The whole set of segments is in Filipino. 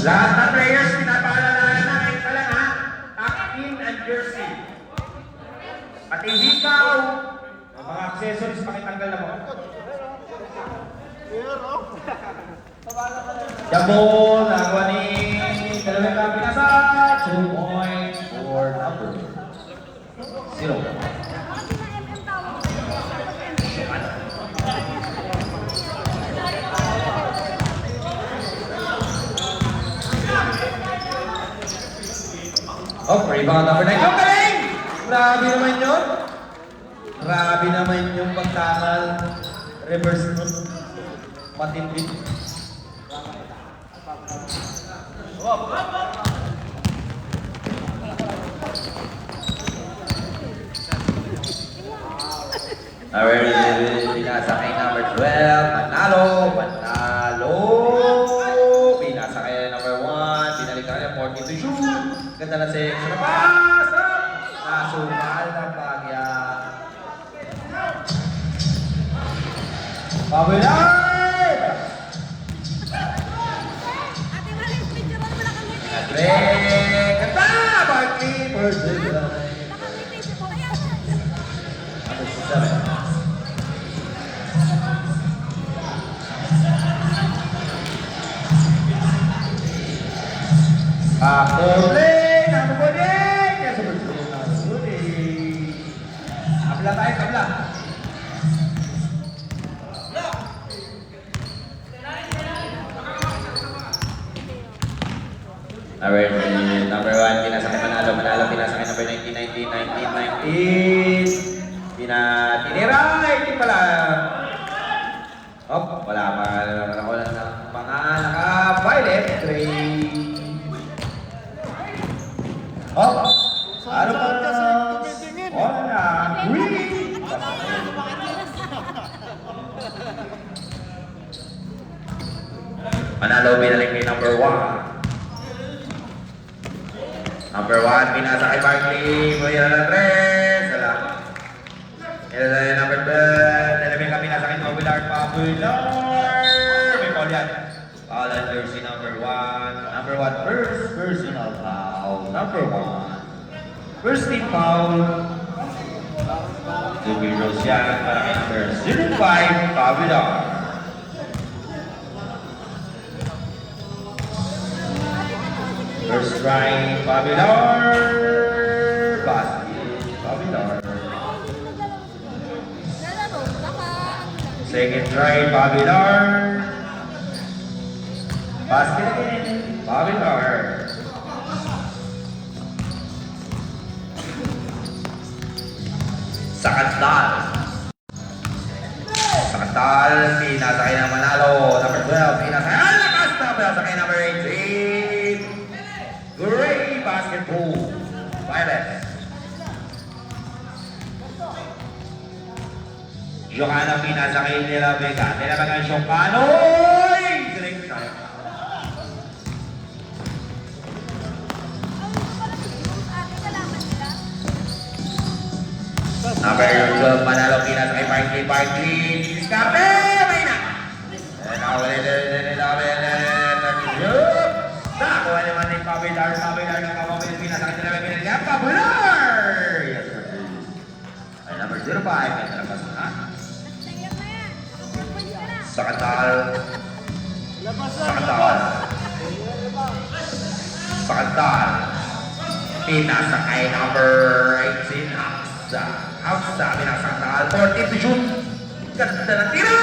Lahat ng players, pinapaalalahan namin pala ha, tuck-in and jersey. At hindi ka, mga accessories, pakitanggal na mo. Jambol, nagawa ni dalawang kampinasa, 2 points for number 0. Oh, rebound number 9. Ang galing! Grabe naman yun. Grabe naman yung pagtamal. Reverse nun. Matindi. Pinasa kay number 12. Panalo. Panalo. Pinasa kay number 1. Pinalitan niya 40 to shoot. Ganda na section na pass! Nasumal ng bagya. Pabulay! Nadrek! Ganda! Bagli! First day! Pabulay! Kabla tayo, kabla. Number 1, pinasakay Manalo. Manalo, pinasakay number 19. Tinira, 18 pala. Hop, wala pa. Wala ng mga naka-violet. 3. Hop. Ano pa na? Wala. Green. Manalo, binalik ni number 1. Number 1, pinasa kay Barkley. Kuya na 3. Wala. Number 12. Nalabing kami nasa kay Popular. May call yan. Foul and jersey number 1. Number 1, first personal foul. Number 1. First team foul. Tumiros yan para kay number 05, Popular. First try, Popular. Basket, Popular. Second try, Popular. Basket again, Popular. Sakandal. Sakandal, pinasakay ng Manalo. Number 12, pinasakay. Ang lakas na pinasakay number 18. Great basketball. Violet. Johanna pinasakay nila Vega. Nilabagan siyang panoy! Drink tayo. Number 12, Manalo pinasakay Barkley. Diskarte! May na! Nakuha naman ni Popular ng kapabilis pinasakay sila may pinagyan. Popular! Yes, sir. Ay, number 05. May talapas na. Sakandal. Sakandal. Pinasakay number 18. Hafsa. Pinasakandal. 14 to shoot. Ganda na tira.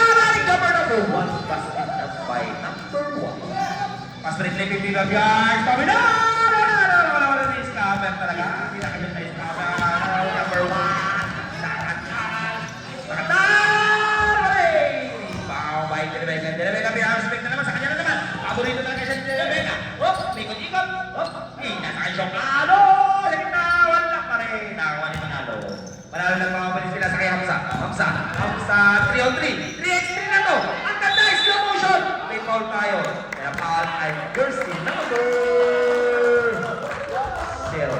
Number 1. Basket by number 1. Pas break 50 yards. Popular! Wala na yung scammer talaga. Hindi na kanyang scammer. Number 1. Sakandal! Pao by Rebecca. Rebecca, pinaka-respect na naman. Sa kanya na naman. Paborito talaga siya si Rebecca. Hop! Ikot-ikot. Hop! Pinasakay siyang Manalo. Sakit na. Wala pa rin. Nakawa ni Manalo. Manalo lang makabalis sila sa kay Hamza. Hamza 3-on-3. 3x3 na to. Ang ganda. Slow motion. May foul tayo. Kaya foul ay jersey number 0.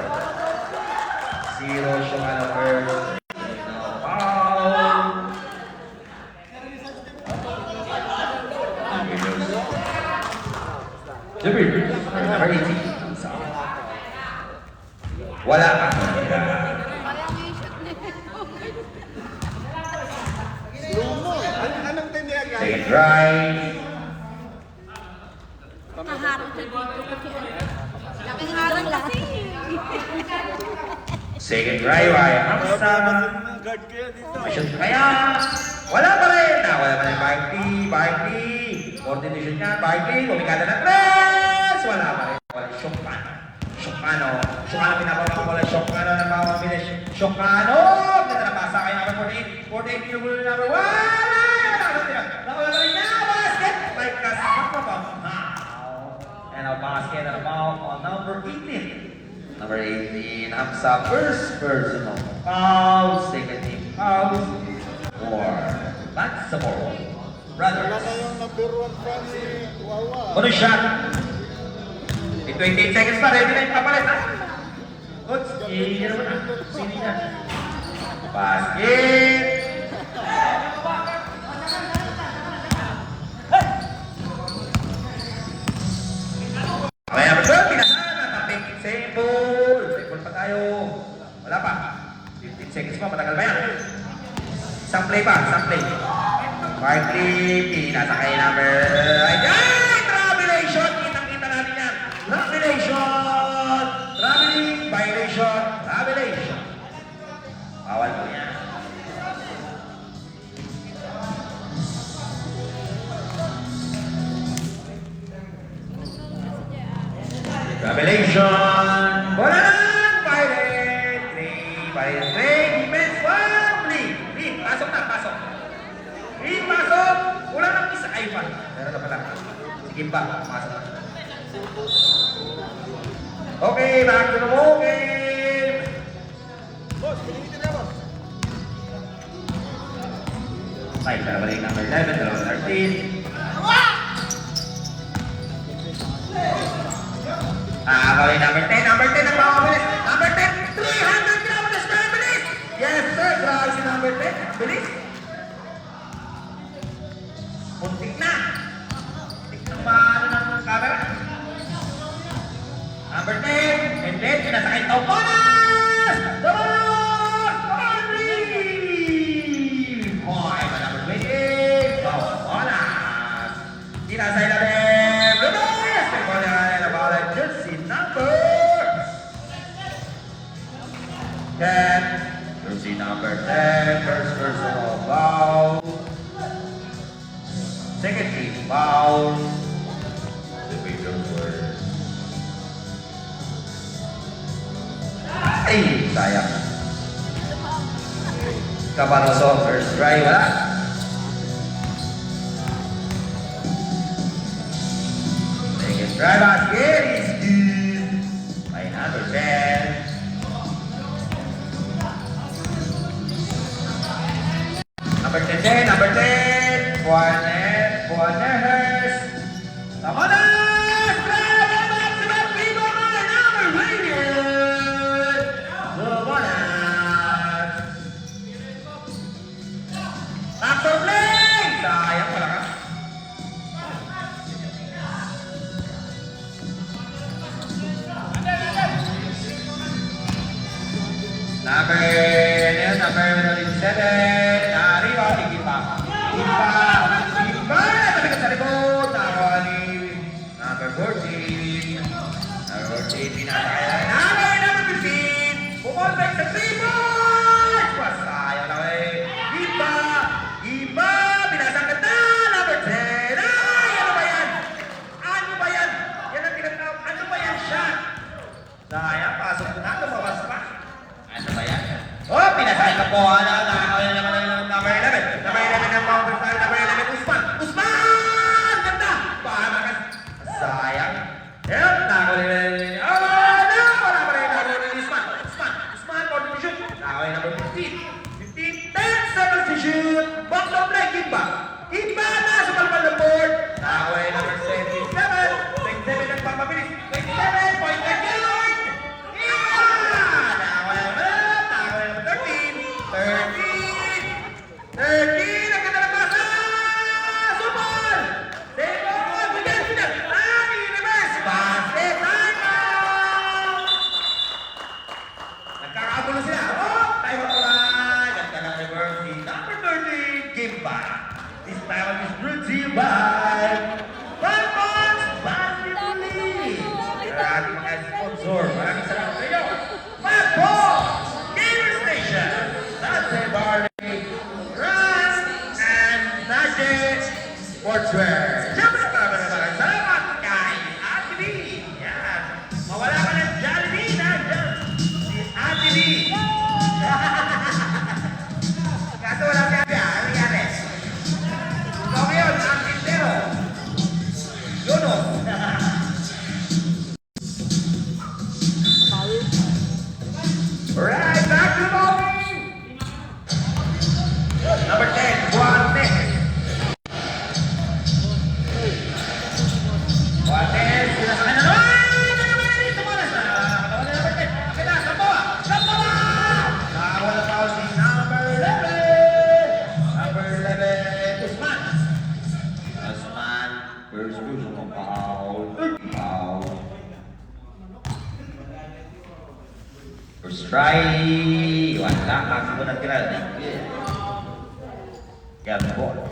0 siya number. Foul. Jabir, number 18. Wala ka. Anong tindihan guys? Second try. Nakaharap siya dito kasi nakaharap kasi. Second try, Ryan Hamza. Guard kayo dito. Mission kaya. Wala pa rin. Wala pa rin. Barkley. Coordination niya. Barkley. Kumikada ng press. Wala pa rin. Wala. Shokano. Shokano pinapawag ko lang. Shokano na mawamilis. Shokano. Ganda na pasa kay number 48. 48 pinubulo na number 1. Nakawala rin niya. Basket. Like kasi and a basket and a foul on number 18. Number 18, Hamza first personal foul, second team foul for Maximo Wala Brothers. kayong number 1 fan ni Wawa. Ano shot? In 28 seconds pa, ready na yung papalit ha? Coach, i-gano mo na. Sini na. Basket! Okay, number 12, pinasahan. Tapik, sample. Sample pa tayo. Wala pa. 15 seconds pa, matagal pa yan. Isang play pa, isang play. Barkley, pinasa kay number... Ayan! Travelation! Kitang-kita natin yan. Travelation! Traveling, violation, travelation. Bawal po yan. Revelation! Wala na! Pirate! Pirate! Defense! Lead! Pasok na! Pasok! Lead! Pasok! Wala nang isa! Ay pa! Meron na pala. Sige pa. Pasok na. Okay! Back to the ball game! Boss, pinilitin na boss. Ay, traveling number 11, number 13. Kawin number 10 ang pamabilis. Number 10, 300 kilometers per minute. Yes, sir. Grabe si number 10. Bilis. Muntik na. Muntik na paano ng camera. Number 10, and then pinasakay Taupanas. Taupanas! Hoy, number 20, Taupanas. Pinasay na rin. Lunes! Wala na bala. Jersey number 10. Jersey number 10. First personal foul. Second team foul. The bigger word. Ay, sayang. Cabanosov, first try, wala. Second try, basket is good. By number 10. Number 10, number 10. Buonehers. Tama na! After play! Sayang pala ka. Number 7. Arriba, Igipa. Igipa! Tabigat sa likod. Nakuha ni number 14. Number 14, pinakaya. Number 15. Bumolbek sa 3 points! Sayang lang eh. Iba! Iba! Binasangkat na! Number 10! Ay! Ano ba yan? Ano ba yan? Yan ang tinatawag. Ano ba yan siya? Sayang, pasok na. Lumabas pa. Ano ba yan? Oh, pinasangkat po. Nakakawin naman 5. 1 points, Basketball League. Sa ating mga sponsor, maraming salamat sa inyo. 5 points, Gamer Station, Nase Barley, Rust, and Nase Sportswear. Siyempre, maraming salamat kay Ate B. Yan. Mawala ka ng Jollibee, nandiyan si Ate B. Kaso wala si Ate, ano nangyari? Ikaw ngayon, ang tindero. Yono. Right, back to the ball game. Number 10, Juanes. Juanes, sinasakay na naman. Tumalas na. Katawan na number 10. Akin na, Gamboa. Gamboa! Nakawala pa si number 11. Number 11, Usman. Usman, first personal foul. Foul. First try. Wala. Ako po nagtira. Good. Gamboa.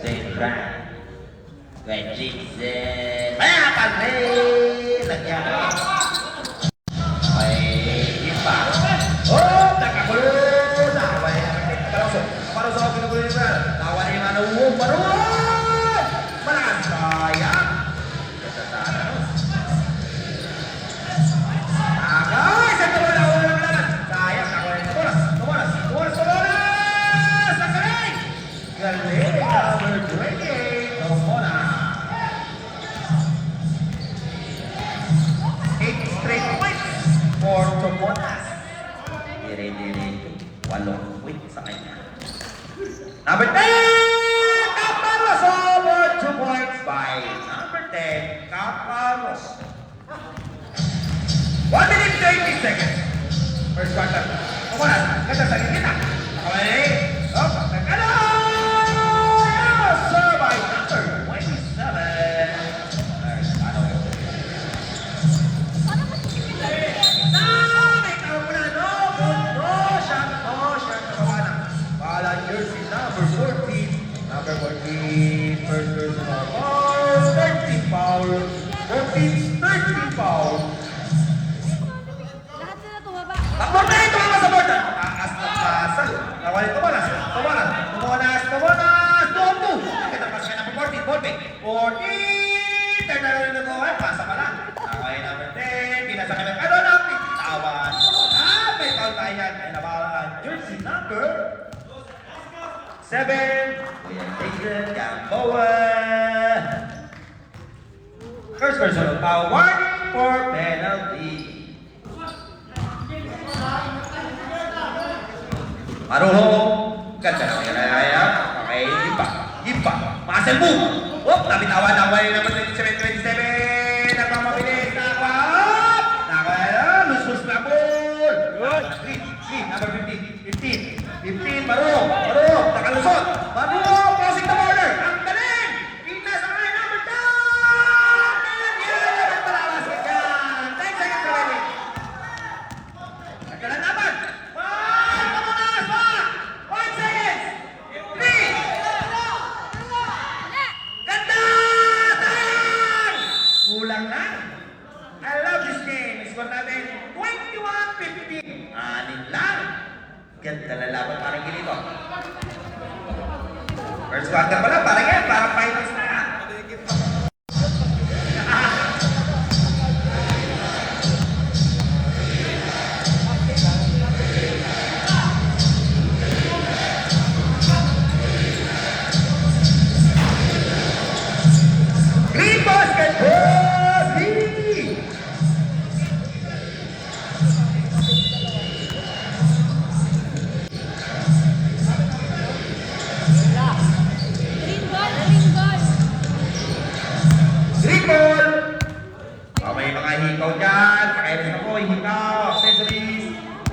Same try. Kay Jason. Kaya pati! Lagyan na. May ipa. Oh! Nakakulong! Nakawala naman. Karoso. Karoso. Pinukulong yung brad. Nakawala yung ano. Maroon! Malakas. Sayang. Kasasana. Agay! Sa tuloy na ulo ng laban. Sayang. Nakawala yung tumonas. Tumonas. Tumonas. Tumonas! Ang galing! Galing. Number 28. Tumonas. 8 straight points for Tumonas. Dire-dire. 8 points sa kanya. Number 10! Caparoso for 2 points by number 10, Caparoso. 1 minute 30 seconds. First quarter. Tumonas. Ganda sa kita. Nakawala. Oh, pagkakala! Yes, by number 27. Ano yun? Jersey number 14, number 14, first personal foul, 13 foul, 14, 13 foul. Lahat sila tumaba. Takbor na ito mga sa board! Taas na pasal. Nawali tumalas, tumalas, tumalas, tumalas, 2-2. Kita pas ka number 14, ball pick. 14, turn na rin na ito, pasa pa lang. Nawali number 10, pinasa ka ng ano lang, tawan. May foul tayo yan. Ay nabalaan, jersey number 7, Kuya Jason Gamboa. First personal foul, warning for penalty. Maruhong, ganda na kaya okay, Ipa, muscle move. Oh, nabitawan na away number 27, nagmamabilis, lus na ball. Number 15, Maruhong, nakalusot. Maruhong, crossing the border. Ang galing! Ina sa kanya, number 10! Yan, nagpalawas ka dyan. 10 seconds remaining. Nagkalan naman. Tumanas pa! 5 seconds! 3! Ganda! Tayan! Kulang na. I love this game. Score natin 21-15. Anin lang. Ganda na laban parang ganito. First quarter pa lang, parang yan, parang finals na. Green Basketball League! Green ball, green ball. Green ball! Oh, may mga hikaw dyan. Pakailan ako, hikaw, accessories,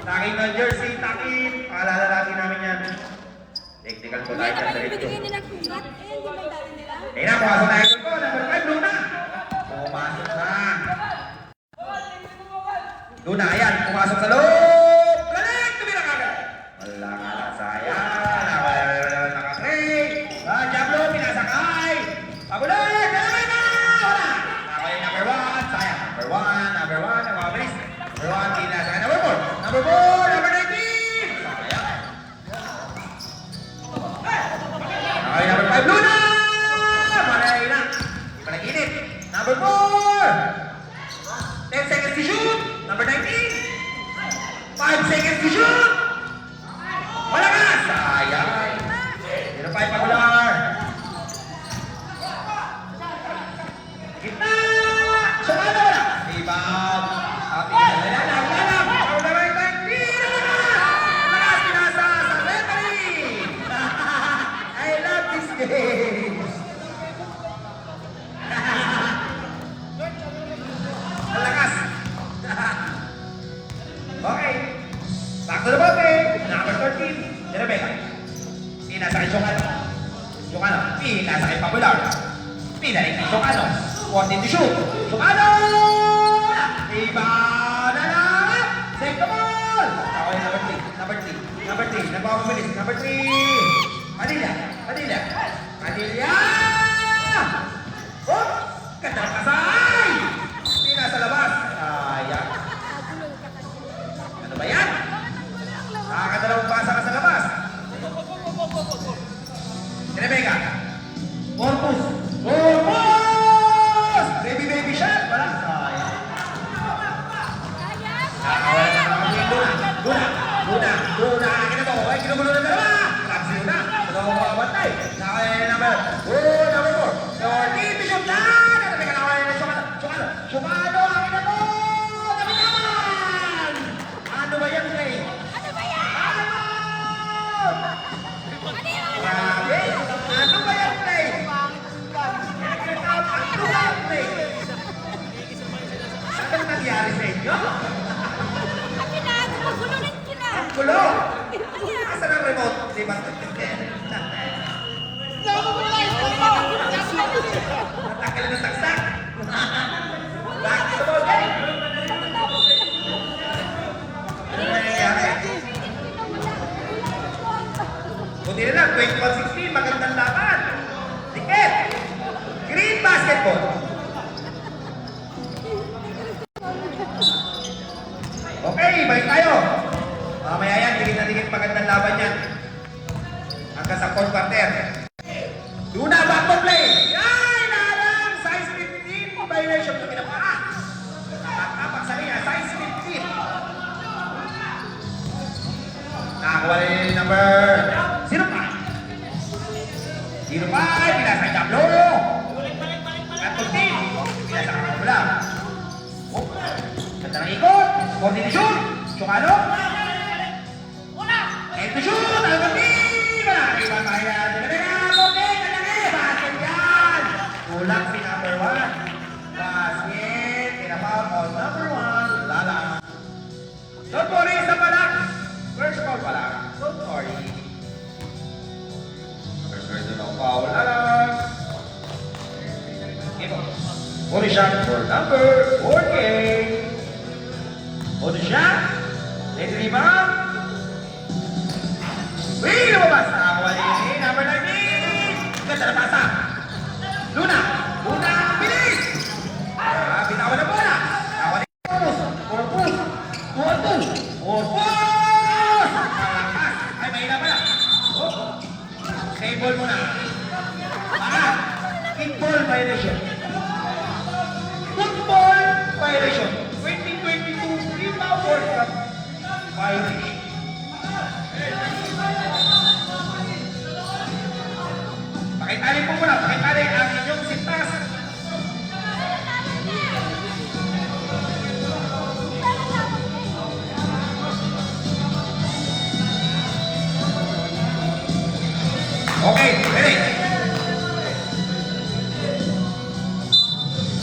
takip ng jersey, takip. Paalala natin namin yan. Technical po tayo Hindi dyan naman sa ibigay ito. nila kugat. Eh, hindi may dami nila. Eh na, pumasok na ito ko. Number 5, Luna. Pumasok na. Luna, ayan. Pumasok sa loob. Galing! Tumira ka agad. Wala nga lang sayang. Naka-tray. Diablo, pinasa ka. Popular. Pinarik ni Socano. Wanted to shoot. Socano! Iba na lang! Save the ball! Okay, number 3. Nagpapabilis. Number 3. Padilla. Oh! Ganda ng kasay! Hindi nasa labas. Sayang. Ano ba yan? Nakakadalawang pasa ka sa labas. Rebecca. Corpus. Baby shot. Wala. Sayang. Nakawala na naman. Luna. Kinato. Ay, kinugulo na dalawa. Lapsi Luna. Ito ako makabantay. Nakawala na number 4. Baby shot na. Rebecca nakawala na. Sumano. Akin na to. Kami naman. Ano ba yan, Ray? Grabe! Ano ba yan, Ray? Ano ba yan, Ray? Anong nangyari sa inyo? Ang gulo! Asan ang remote? Di ba? Natakil ng taksak! Bakit ito ba, Ray? Ano nangyari? Buti na lang, 21-16, magandang laban. Tiket! Green basketball. Okay, balik tayo. Mamaya yan, dikit magandang laban yan. Hanggang sa fourth quarter. Luna, back to play. Ay, nalang! Size 15, violation ng pinapaa. Nakapak sa kanya, size 15. Nakakuha rin yung number 05. Pinasa ang Diablo. At 15. Pinasa ang Kapula. Ganda ng ikot. Coordination. Chukano. Ito shoot. Ang gabi. Malaki ba tayo natin? Basket yan. Kulang si number 1. Basket. Kinapal on number 1. Lala. Don't worry sa palak. First foul pala. Don't worry. Personal foul na lang. One shot for number 4K. One shot. Take rebound. Uy, lumabas. Nakakuha ni number 19. Ganda na pasa. Luna, bilis. Binawa na bola. Nakakuha ni Corpus. Ay, mahina pala. Save ball muna. Kickball violation. Football violation. 2022 FIFA World Cup violation. Pakitali po muna. Pakitali ang inyong sintas. Okay, ready?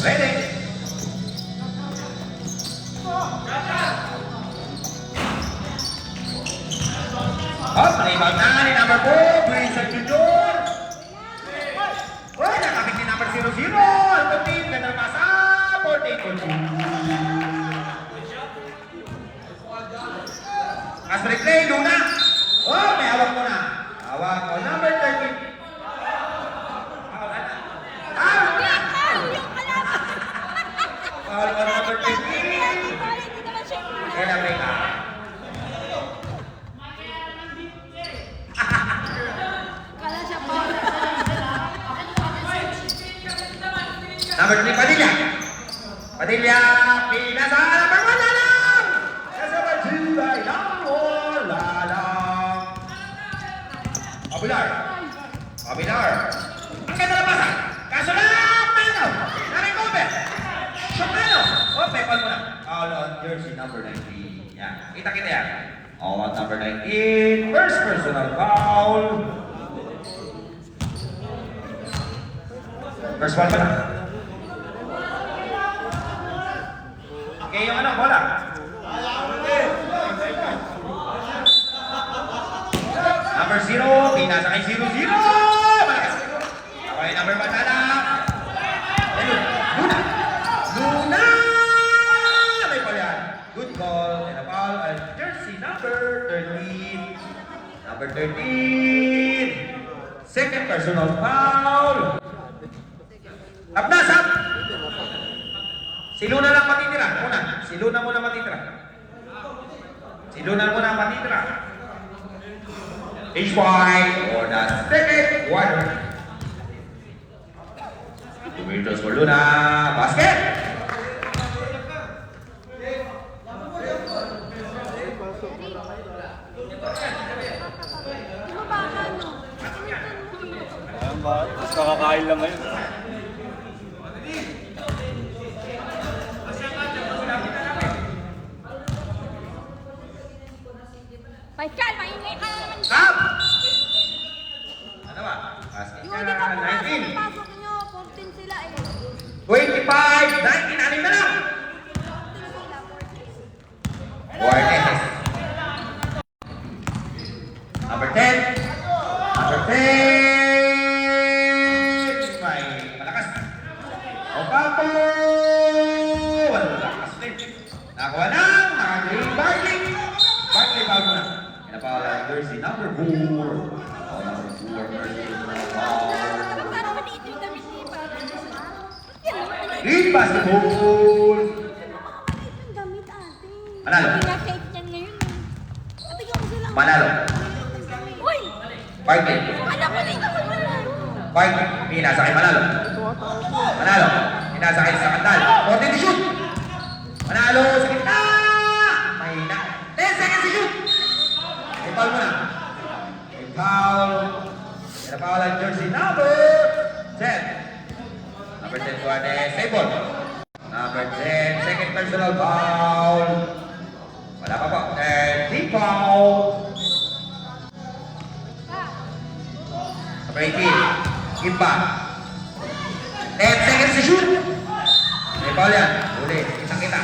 Ready? Oh, panibag na ni number 4, Grayson Junior. Oh, nakapit ni number 00. Ang team, ganda na pasa. 14-2. As replay, Luna. Oh, may hawak mo na. Hawak mo, number 13. Foul on number 13. Kaya may ka. Number 3, Padilla. Pinasa. Number 1, Lalang. Number 2, ay Lalang. Abilar. Ang ganda na pasa. Kaso lang, Mano. Na-recover. Shokano. Oh, pepal mo na. Foul on jersey number 19. Yan. Kita yan. All on number 19. First personal foul. First foul pa na. Okay, yung ano, bola. Number 0, pinasa kay 0-0. Malakas. Okay, number Number 13. Second personal foul. Up na, Sam! Si Luna lang matitira. Muna. Si Luna muna matitira. Si Luna muna matitira. HY for the second quarter. 2 meters for Luna. Basket! Ano ba ano? Ayan ba? Mas kakakain lang ngayon. Michael, maingay ka naman. Up! Ano ba? Basket Yung ka hindi ka na. pumasok, 19. pasok nyo. 14 sila eh. 25. 19. Anim na lang. 14 sila, 14. Juarez. Number 10. Number 10. May malakas. Ocampo. Walang lakas din. Nakuha na. Nakagreen Barkley. Barkley foul mo na. Pinapawalan jersey number 4. Oh, number 4. Parang maliit yung damit ni Papa. Yan naman. Green basketball. Maliit yung damit ate. Manalo. Hindi nga fake yan ngayon eh. Ate ko silang... Manalo. Uy! Barkley. Anak ko dito ko manalo. Barkley. Pinasakay Manalo. Manalo. Pinasakay sa Kandal. 14 to shoot. Manalo sa gitna. Mahina. 10 seconds to shoot. May foul mo na. May foul. Pinapawalan ang jersey number 10. Number 10 Juarez. Save ball. Number 10. Second personal foul. Wala pa po. 13 foul. Number 18. Kimba. 10 seconds to shoot. May foul yan. Uli. Isang kita.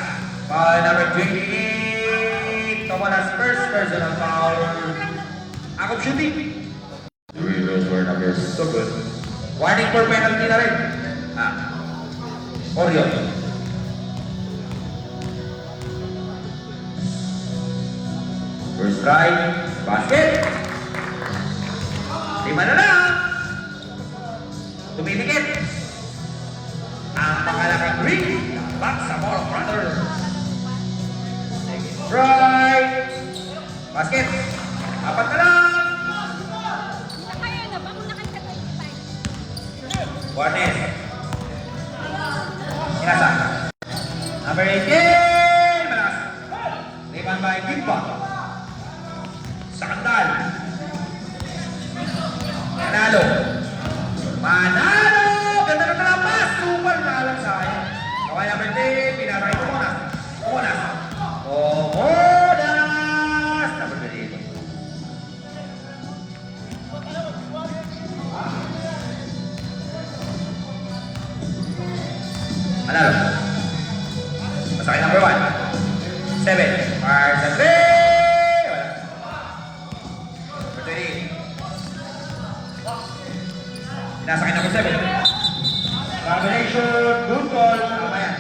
Foul number 28. Tomalas first personal foul. Akop shooting. Three those were numbers. So good. Warning for penalty na rin. Orion. First strike. Basket. 5 na lang. Tumitikit. Ang pangalakang ring. Back sa Mall Brothers. Second strike. Basket. 4 na lang. Nakaya na ba? Kung nakikatay tayo. Juarez. Inasa. Number 18. Malakas. Rebound by Kimba. Sa Kandal. Manalo. Manalo! Ganda ng kalapas! Super na lang sa akin. Okay, number 10. Pinasakay ko muna. Muna. Omonas! Number 20. Manalo. Masakay number 1. 7. Fire sa 3. Wala. Number 20. Pinasakay number 7. Travelation. Good call. Tama yan.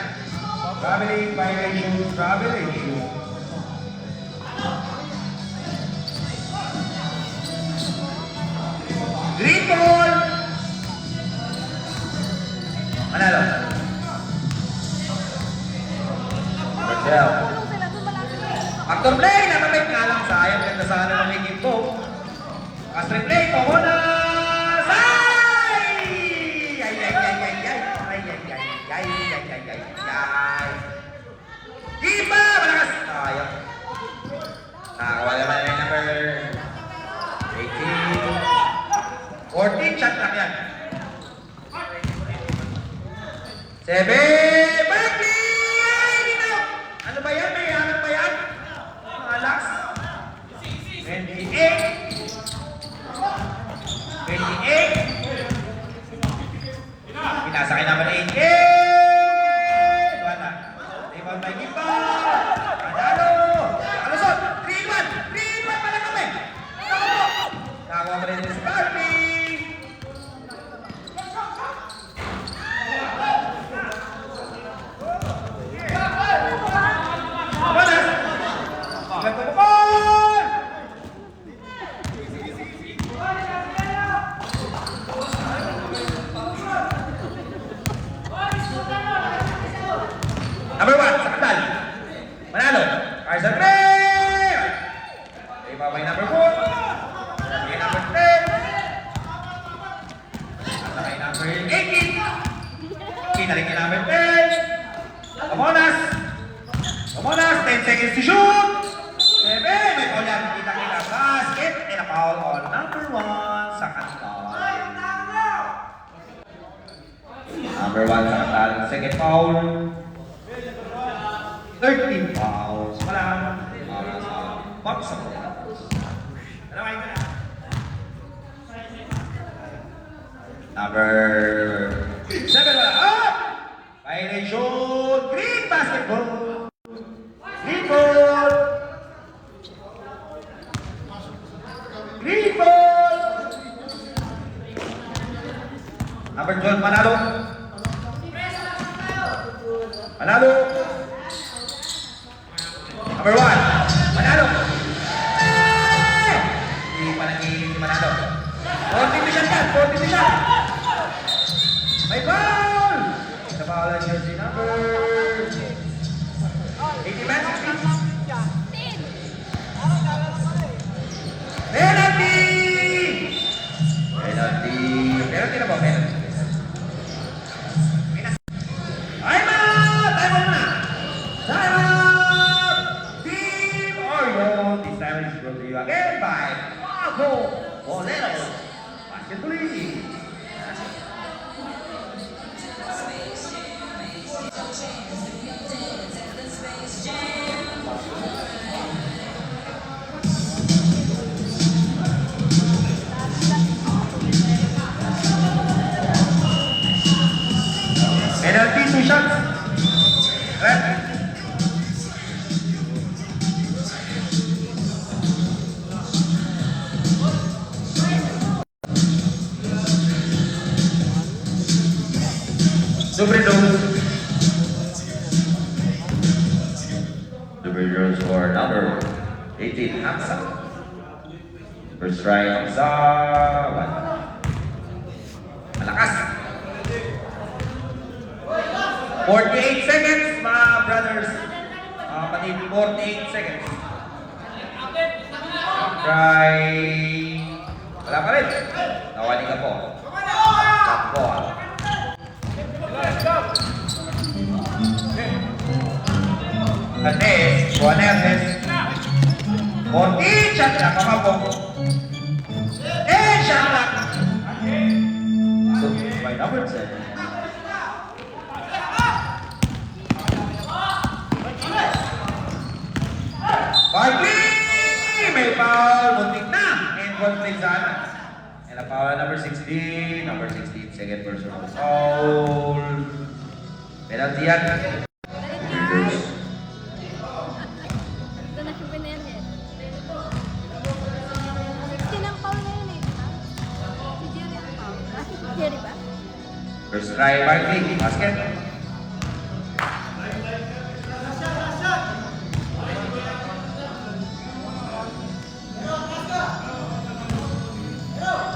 Traveling violation. Travelation. Green ball. Manalo. Marcel. Tulong sila doon malapit na. Factor play. Natabit nga lang. Sayang. Ganda sana ng making po. Castring play. Tomonas. Ay! Ay, ay, ay, ay, ay. Ay, ay, ay, ay, ay, ay, ay, ay. Kipa! Malakas! Sayang. Nakakawala naman na yung number 18. 14 shot lang yan. 7. Berkeley! Ay, dito! Ano ba yan? May hanap ba yan? Mga laks? 28. 28. Pinasakay naman 8. Duwata. Rebound by Kipa. Manalo. Alusot. 3-1. 3-1 pala kami. Nakakuha pa rin sa Barkley. Manas. Ganda mo ball. Pinalik niya namin 10. Kamonas. Kamonas, 10 seconds to shoot. 7, may foul yan. Kita-kita. Basket. And a foul on number 1 sa Kantal. Number 1 sa Kantal. Second foul. 13 fouls. Wala. Para sa box of the number 7 wala. Up! Violation. Green basketball. Green ball. Green ball. Number 12 Manalo. Manalo. Number 1 Manalo. Hindi pa nag-iiling si Manalo. 40 to shot yan. 40 to shot. May foul! Sa foul ang jersey number 80 man, 60. Penalty! Penalty! Penalty na ba? Penalty. Time out! Time out na! Time out! Team Orion! This time is brought to you again by Paco Bolero Basketball League. Penalty, 2 shots. Red. Superdome. Superdome score number 18, Hamza. First try, Hamza. Malakas. 48 seconds, mga brothers. Kapatid, 48 seconds. Try. Wala pa rin. Nawali ka po. Takbo. Hernes, Juan Hernes. 14 shot na, pamabong. 10 shot na. So, by number 7. Barkley! May foul! Muntik na! And conflict sana. And a foul number 16. Number 16, second personal foul. Penalty yan. Ito na si Penerhe. 16 ang foul na yun eh. Si Jerry ang foul. Si Jerry ba? First try, Barkley. Basket.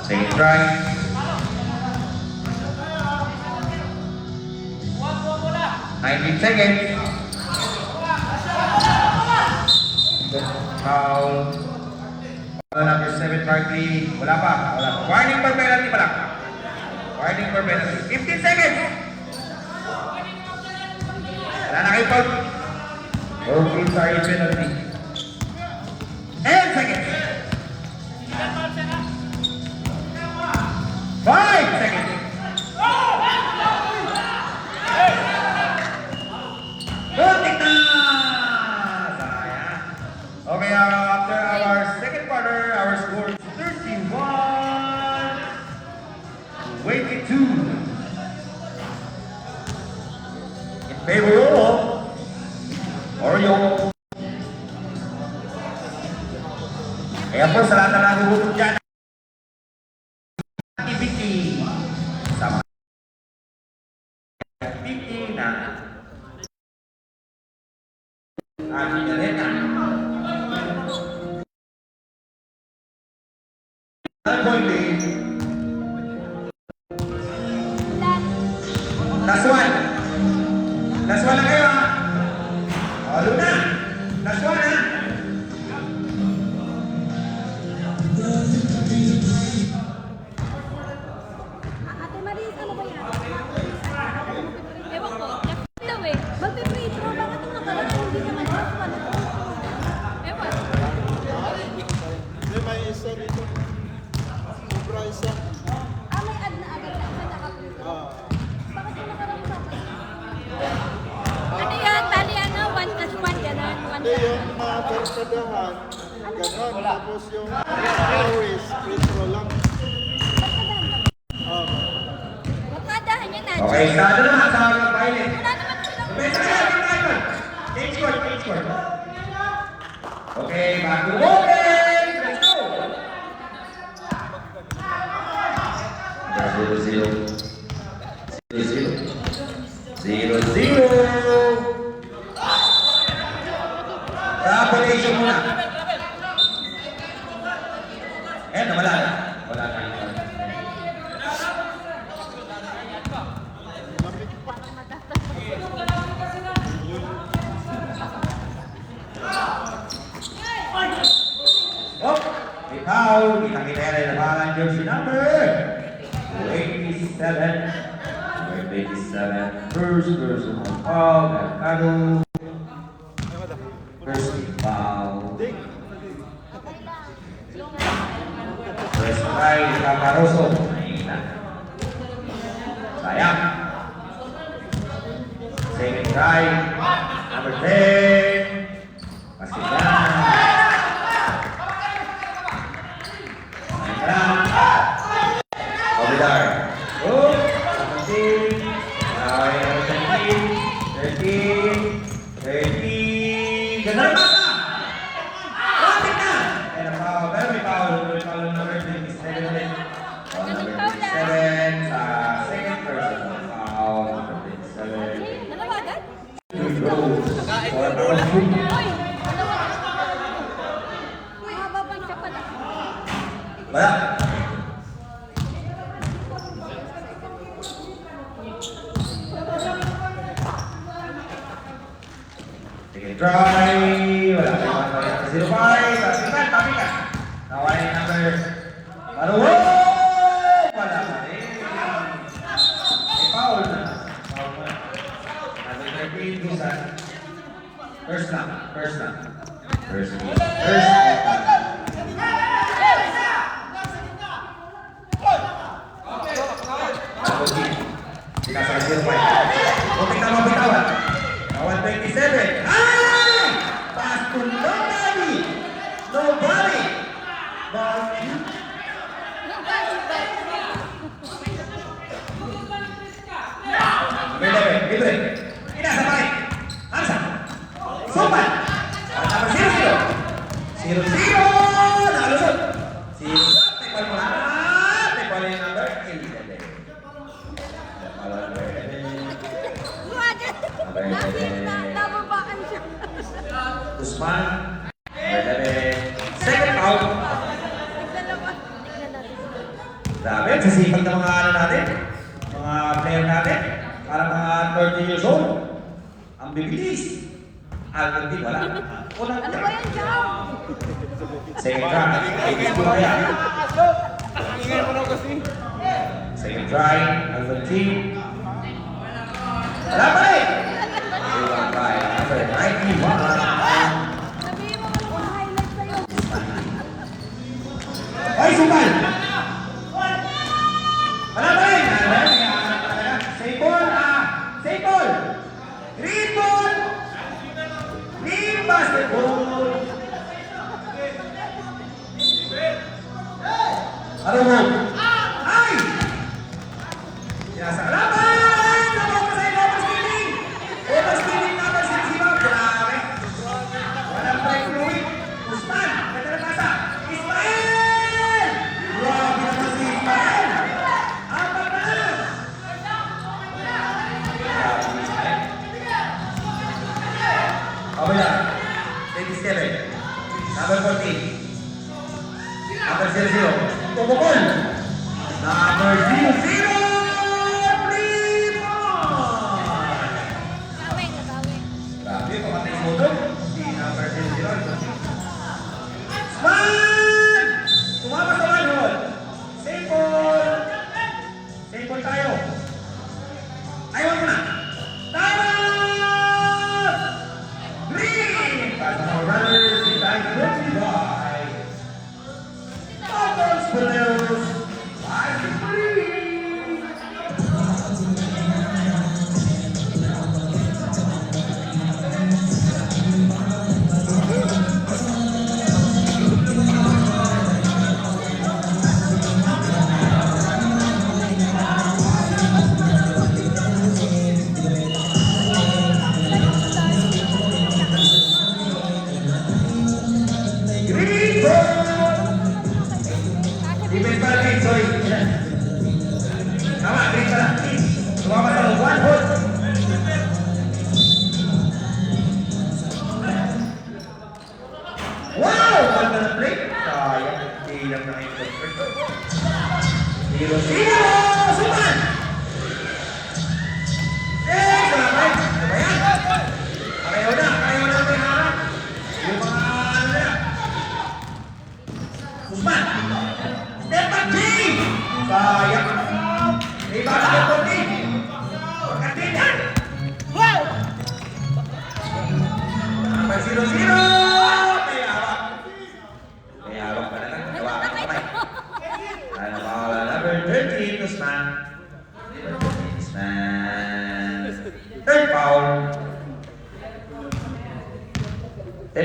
Second try. Nineteen seconds. Foul. Number 7, Barkley. Wala pa. Wala pa. Warning for penalty pa lang. Warning for penalty. 15 seconds. Wala na kayo foul. All teams are in penalty. 10 seconds. 5 seconds. Buntik na! Sayang. Okay, after our second quarter, our score is 31-22. In favor of Orion. Kaya po sa lahat na nagugutom dyan, activity sama activity na ating arena. Last one. Last one na kayo ha. Halo na. Last one ha. Ate Maris, ano ba yan? barkadahan, ganon. Tapos yung always, retro lang. Magkadahan yan na. Okay, sarado naman sa mga pilot. Wala naman silang... Pwede na natin tayo. Change court, change court. Okay, back to the open. Let's go. 0-0. Rapulation muna. Wala na. Wala na. Oh, may foul. Kita-kita na labanan jersey number 27. Number 27. First personal foul. Mercado. First foul. First try, Caparoso. Mahina. Sayang. Second try. Number 10. Pasigan. Obidar. Oh, 17. Now, 13. 13. Ganun ba? Kapit na! And a foul. Pero may foul. May foul number 27. Number 27 sa second person. Foul. Number 27. Dalawa agad? Two goals. For number 2. Uy! Dalawa. Uy, mababay siya pala. Wala. Sige, try. Wala. Wala. 0-5. Tapikan. Nawala yung number. Maruho! Wala pa rin. May foul na. Foul na. Number 13, Dusan. First lang. First lang. First lang. First lang. Sinasagil pa yan. Kung kita mabitawan. Nawal 27. Ay! Pass to nobody! Nobody! Ball in. Libre. Inasa pa rin. Hansa. Supan. Number 0-0. 0-0. Nakalusot. 0-0. Tekol mo na. Tekol yung number 11. Nababaan siya. Usman. Number 11. Second out. Nagdalawa. Grabe, sasipag ng mga ano natin. Mga player natin. Parang mga 30 years old. Ang bibilis. Agad din, wala. Unang Ano ba yan, Jao? second try. Second try. Number 3. Wala pa rin. Second try. Number 91. Sabihin mo kung highlight sa'yo. Ay, sumal! Wala pa rin. Save ball. Save ball. Green ball. Green basketball. Ano mo? Ay! Sinasa. Laban! Laban pa sa'yo. Overspinning! Overspinning number 6. Grabe. Walang break Louis. Usman. Ganda na pasa. Ismael! Grabe naman si Ismael. Apat na. Grabe si Ismael. Okay na. 27. Number 14. Number 0-0. Tumukol. Number 0-0. Three points. Gawin, gawin. Grabe, pamatay mo doon. Si number 0-0. Sman! Tumama sa manhole. Save ball. Save ball tayo. Ayaw mo na. Tama! Green! Para sa mga runners, si Tyson Rocky by Pagos Paleros.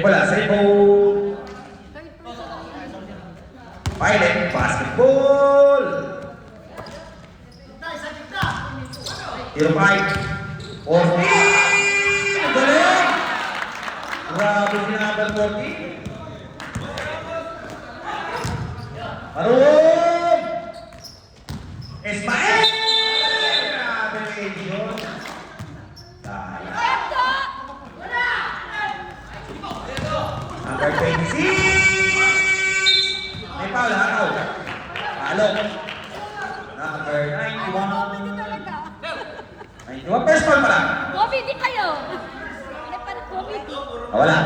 bola, save ball. Third person. Violet, basketball. Zero five. Ang galing! Grabe si number 40. Maroon! Ismael! Grabe Legion. Sayang. Number 26. May foul, ha? Foul. Palo. Number 91. Talaga. 91. First foul pala. Comedy kayo. Ano pa na comedy? Wala.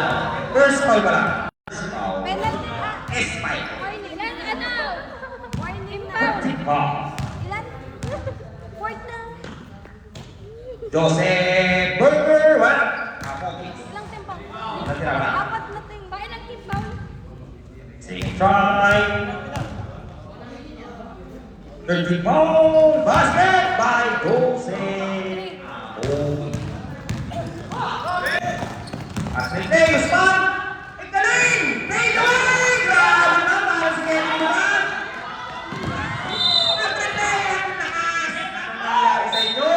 First foul pala. Foul. Penalty ha. Ismael. Warning. Ilan ano? Warning foul. Foul. Ilan? Fourth na. Joseph Burger. Wala. Ilang timbang? Natira wala. Apat na timbang. Ilang timbang? Second try. 30 ball. Basket by Joseph. Oh. Basket play. Usman. Ang galing. Made away. Grabe naman. Sige naman. Basket play. Ang lakas. Ano nangyari sa inyo?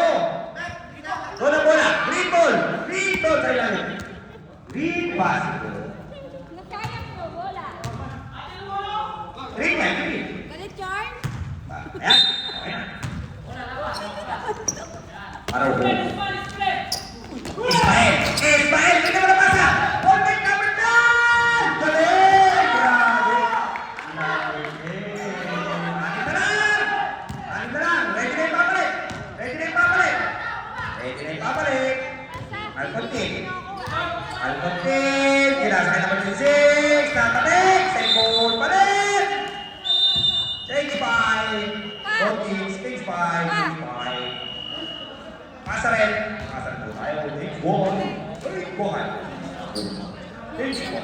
Bola, bola. Green ball. Green ball sa ilalim. Green basketball. Nasayang mo, bola. Green yan. Green. Galit yarn? Ayan. Okay na. Araw ko. Ismael! Ismael! Hindi ka malabasa! Hold back number 10! Galing! Grabe! Anin na lang! Anin na lang! Ready na yung papalik! Ready na yung papalik! Ready na yung papalik! Alcontin! Alcontin! Kinasakay number 26! Tatabik! Same ball pa rin! Stage 5! Both teams, stage 5, stage 5. Pasa rin. Pasa rin po tayo. Stage 1. Stage 1. Stage 1.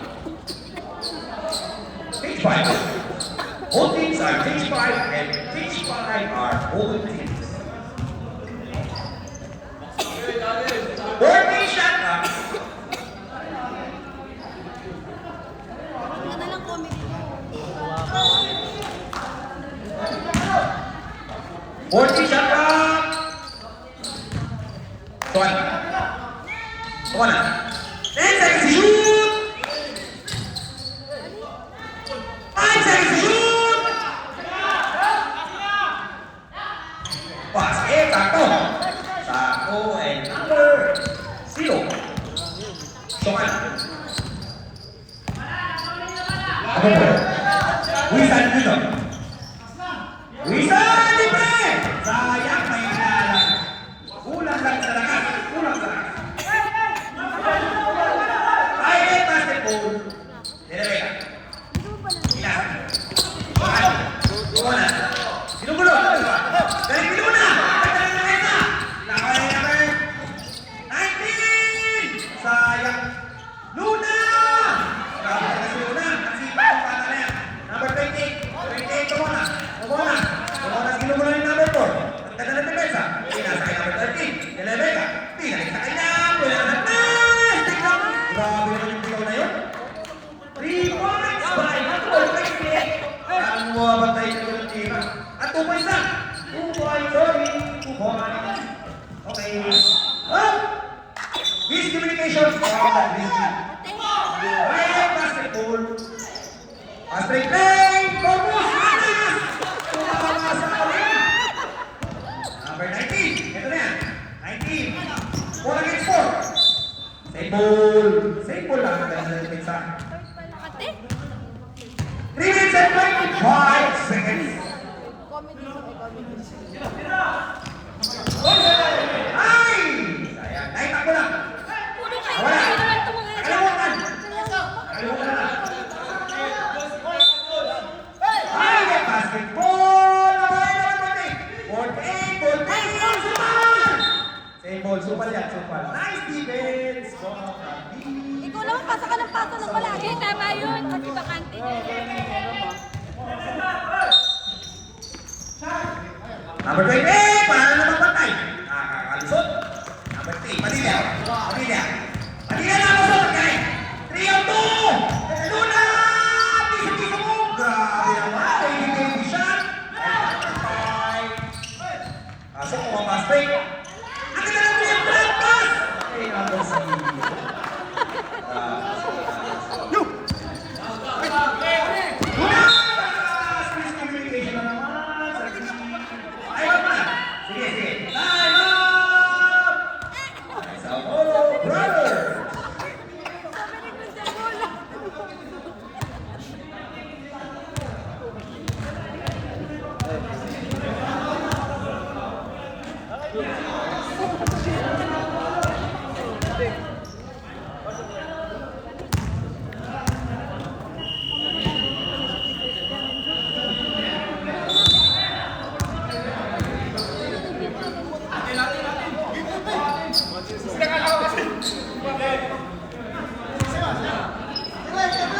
Stage 5. Both teams are stage 5 and stage 5 are both teams. 40 shot clock. Ano na lang comedy mo? 40 shot clock. Tuan. Tuan na. 10 seconds to shoot. 5 seconds to shoot. Basket. Sakto. Sakto and number 0. Tuan. Wisan dito. Wisan libre! Sayang may inalang. Kulang lang sa lakas. Kulang sa lakas. Private basketball. Nirebeka. Inasan. Tuhan. Tuhan. Sinugulo. Galing Luna. Galing na isa. Nakawala yung number 19. Sayang. Luna! Grabe na si Luna. Nasipa ang pata na yan. Number 28. 28 ko muna. Kumuna. Kumuna sinugulo yung number 4. Ang tagal ng depensa. Pinasakay number 13. Nirebeka. Pinalik sa kanya. Wala na. Nice! Tingnan. Grabe naman yung bigaw na yun. 3 points by Nicole Pechet. Ang mabatay na yung tira. At 2 points na. 2 points. Sorry. 2 points. Okay. Up! Miscommunication. Private basketball. Straight play. Focus. Anas! Tumama sa kawin. Number 19. Ito na yan. 19. 4 against 4. Same ball. Same ball lang. Dahil sa depensa. Ate? 3 minutes and 25 seconds. Comedy mo, comedy. Ay! Sayang. Dahil takbo lang. Puro kayo. Wala. Ano naman ito mga Kalimutan. Kalimutan na. Ay, basketball! Nawala naman pati. 48, 48, supal! Same ball, supal yan, supal. Nice defense! Ikaw naman, pasa ka ng pasa ng palagi. Tama yun. Kasi bakante na. Number 20, para na naman patay. Nakakalisot. Number 3, Padilla. Padilla. Padilla na ako sa pagkain. 3 out 2!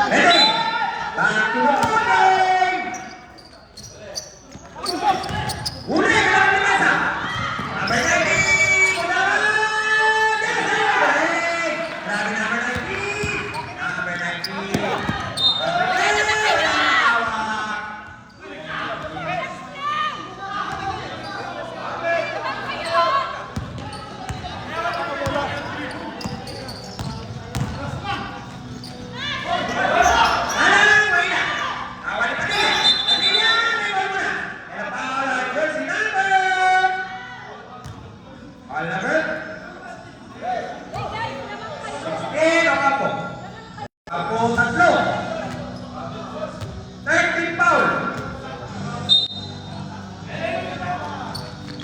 Ready? Back to the morning! Uli ka lang limasa! Number 19! Unahan! Yes! Grabe, number 19! Number 19! Hawak! Alang, Marina! Awal ni Padilla! Padilla, may ball muna! And a foul on jersey number! Foul number? 16, Ocampo. Ocampo, tatlo. 13 foul.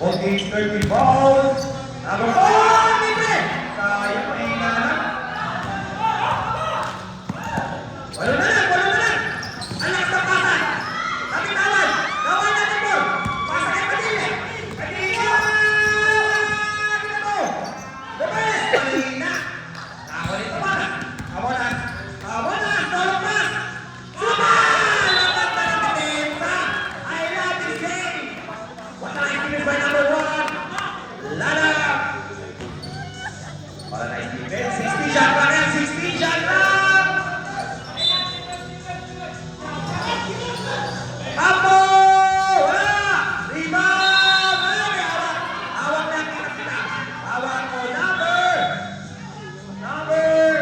Both teams 13 fouls. Number 4, libre! Sayang, mahina na. Walo na lang, walo na lang! Ang lakas ng pasa! Kapit awal! Gawal natin ball! Pasa kay Padilla! Padilla! Kita mo! Lopez! Mahina! Nakawalin sa mana! Kawalan! Kawalan! Solo pass! Suma! Laban pa ng depensa! I love this game! What a nice defense by number 1! Lala! What a nice defense! 60 shot lang yan! 60 shot lang! Apo! Wala! Rebound! Wala! May hawak! Hawak na kita! Hawak ko! Number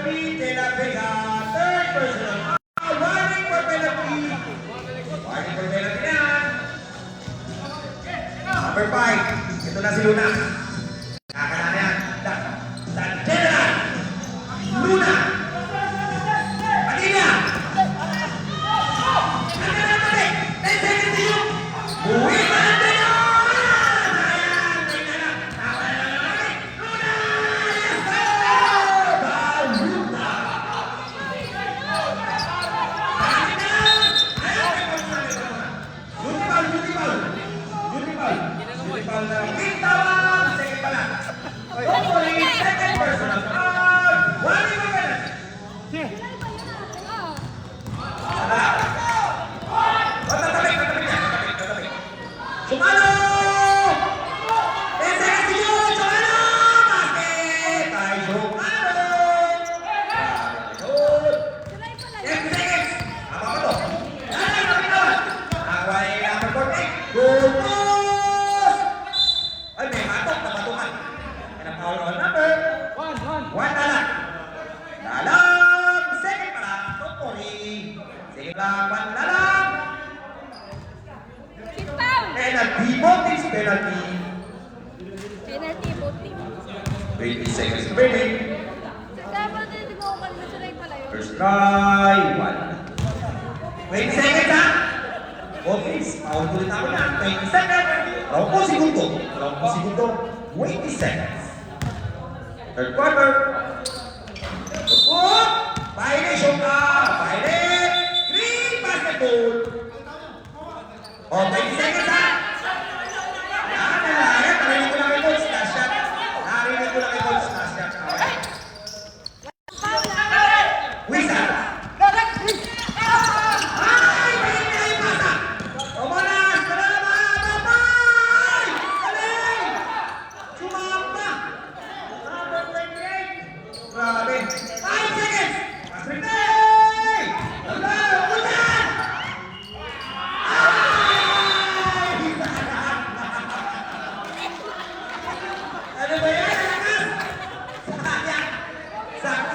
13 De La Vega. Third personal foul. Warning for penalty. Warning for penalty yan. Number 5. Ito na si Luna. Kakala na yan. The General. Luna. Padilla. Ano na balik? 10 seconds to shoot. Uwi pa lang tayo! Ayan! Tingnan na. Tawa na lang natin. Luna! Yes, sir! Foul, Luna! Bakit na lang? Ayan, may ball muna, may ball muna. Duty foul, duty foul. Duty foul. Duty foul na lang. Tingtawan! Second pa lang. Hopefully, second personal foul. Warning for penalty. Tatabik, tatabik yan, tatabik, tatabik. Sumalo! 10 seconds to shoot! Sumalo! Basket! Ay, Sumalo! Shoot! 10 seconds! Apa pa to? Yan, tabi naman! Nakakuha ni number 14. Good post! Ay, may matok na batukan. And ang foul on number 1 na lang. Lalang! Second pa lang. Topori. Sige lang, 1 na lang. Penalty, both teams penalty. Penalty, both teams. 20 seconds remaining. Dapat din mo ako na sila yung pala yun. First try, 1. 20 seconds ha? Both teams, paulit ulit ako na. 20 seconds. Raupo segundo. Raupo segundo. 20 seconds. Third quarter. Oh! Violation ka! Violate! Green basketball! Oh, 20 seconds ha? Yan, narinig ko lang kay Coach. Last shot. Narinig ko lang kay Coach. Last shot. Okay. Wizard! Ay! Galing na yung pasa! Omanas! Kalama! Babay! Galing! Sumamba! Number 28! Grabe! 5 seconds! Patrick Day! Wala! Wala! Ano ba yan? Lakas! Sayang!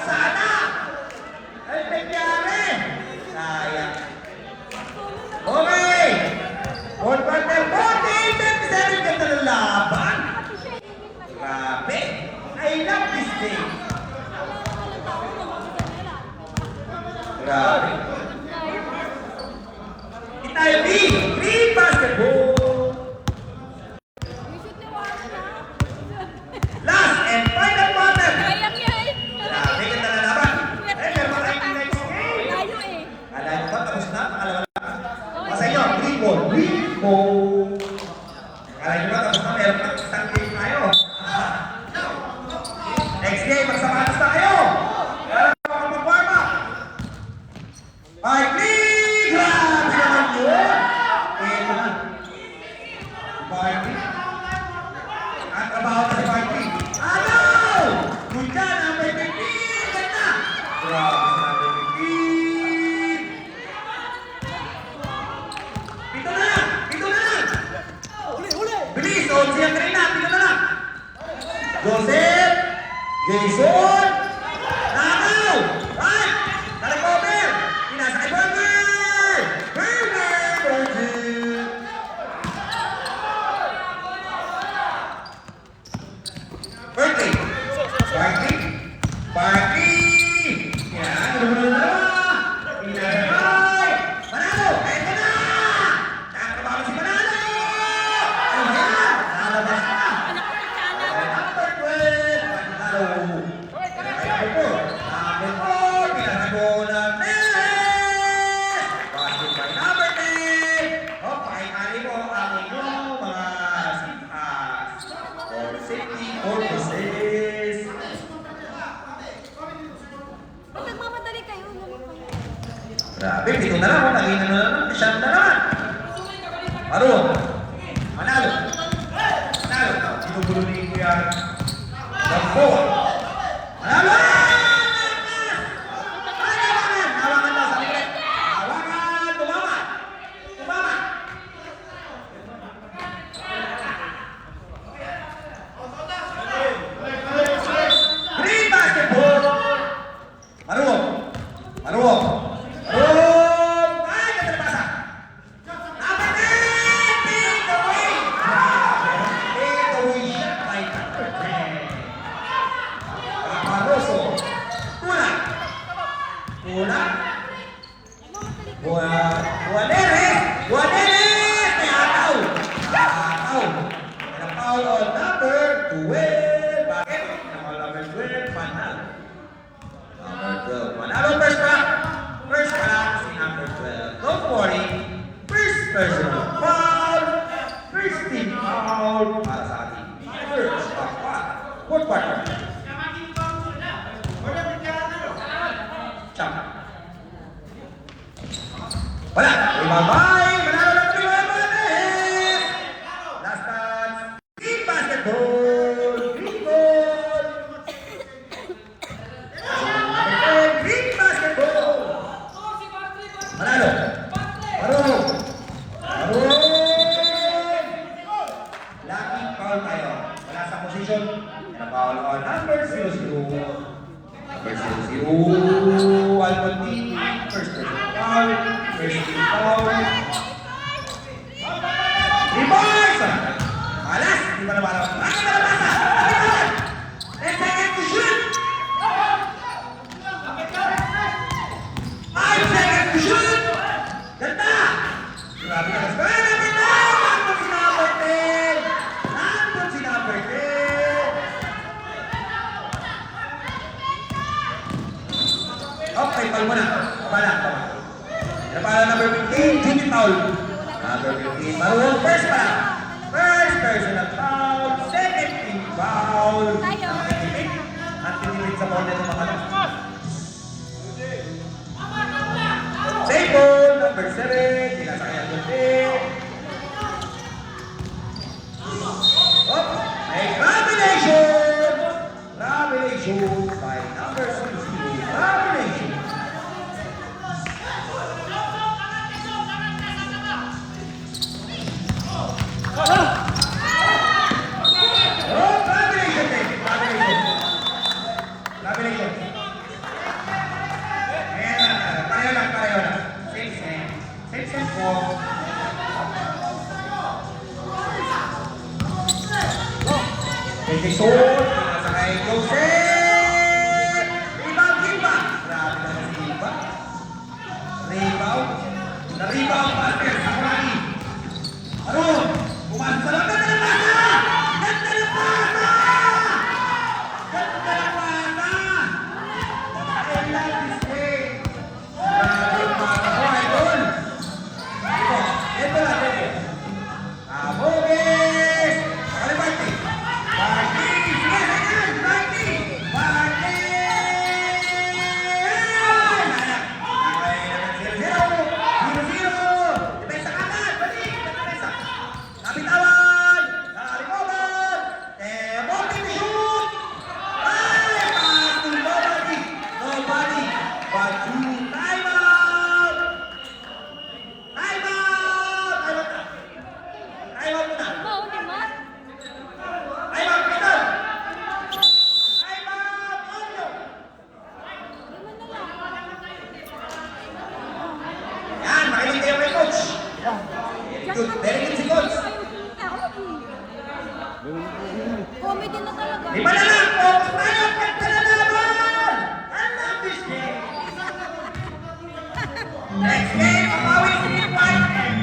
Sana! Ay, nangyari! Sayang! Okay! Fourth quarter, 14-37 ganda ng laban! Grabe! I love this game! Grabe! Itayo B! Green basketball! You should know ano na. Joseph! Jason! Nakaw! Right! Na-recover! Pinasa kay Burger! Burger! Berkeley! Berkeley! Berkeley! Yan! Pinasa kay Manalo! Eto na! Nakatrabaho si Manalo! Ayan! Nalabas na! Number 12, Manalo. Number 4, pinatago ng Neres. Basket by number 10. O, pakikali mo ang inyong mga sit-ups for safety purposes. Ba't nagmamadali kayo? Grabe, dito na lang. Naging ano na naman. Siyam na naman. Marunong. Manalo. Manalo. Ginugulo ni Kuya. Rambo. Manalo! Hawakan daw sa likod. Hawakan! Tumaman! Tumaman! Green basketball! Marunong. Marunong. Marunong! Ay, katalabasa! Number 10! Take away! Take away shot by number 10. Caparoso. Kulang. Kulang. Juaneres! Juaneres! Nakaw! Nakaw! Nakaw on number 12. Bakit? Nakaw number 12. Manalo. Number 12. Manalo first back. First back si number 12. Don't worry. First personal foul. First team foul. Para sa ating first back. Fourth quarter. Champ. Wala. Bye-bye. Manalo lang tayo. Last dance. Green basketball. Green ball. Green basketball. Manalo. Marunong. Marunong. Lucky foul tayo. Wala sa position. Foul on number 00. Number 00. Almonte. First person foul. First team foul. Reverse! Alas! Hindi pa naman ako. Bakit na nabasa? Bakit? 10 seconds to shoot! 5 seconds to shoot! Ganda! Grabe ka na. Number 10! Nandun si number 10! Nandun si number 10! Okay, foul mo na. Pabala, pabala. Napala number 15, Jimmy foul. Number 15, Marunong first pa. First personal foul, second team foul. Antinipid sa border ng mga save ball, number 7, sinasakay ang gulpin. Oh, may combination! Combination by number 16. Combination. Oh, combination din. Combination. Combination. Ayan, tayo lang. 6 and 4. Jason, nasa kay Joseph! Rebound, Gimba! Grabe na si Gimba. Rebound. Na-rebound pa, Sakuragi. Aron! Pumasok sa laban ng basa! Ganda ng basa! Ganda ng basa! I love this game! Grabe yung basa ko, idol! Ito lang, ito. Abogis! Kalibarte! Barty! Sige, sige! Barty! Barty! Ay, nanak! Okay, 0-0! 0-0! pwede na talaga. Lima na lang! Focus tayo! Kanta na naman! I love this game! Next game, Pawis Team Fight and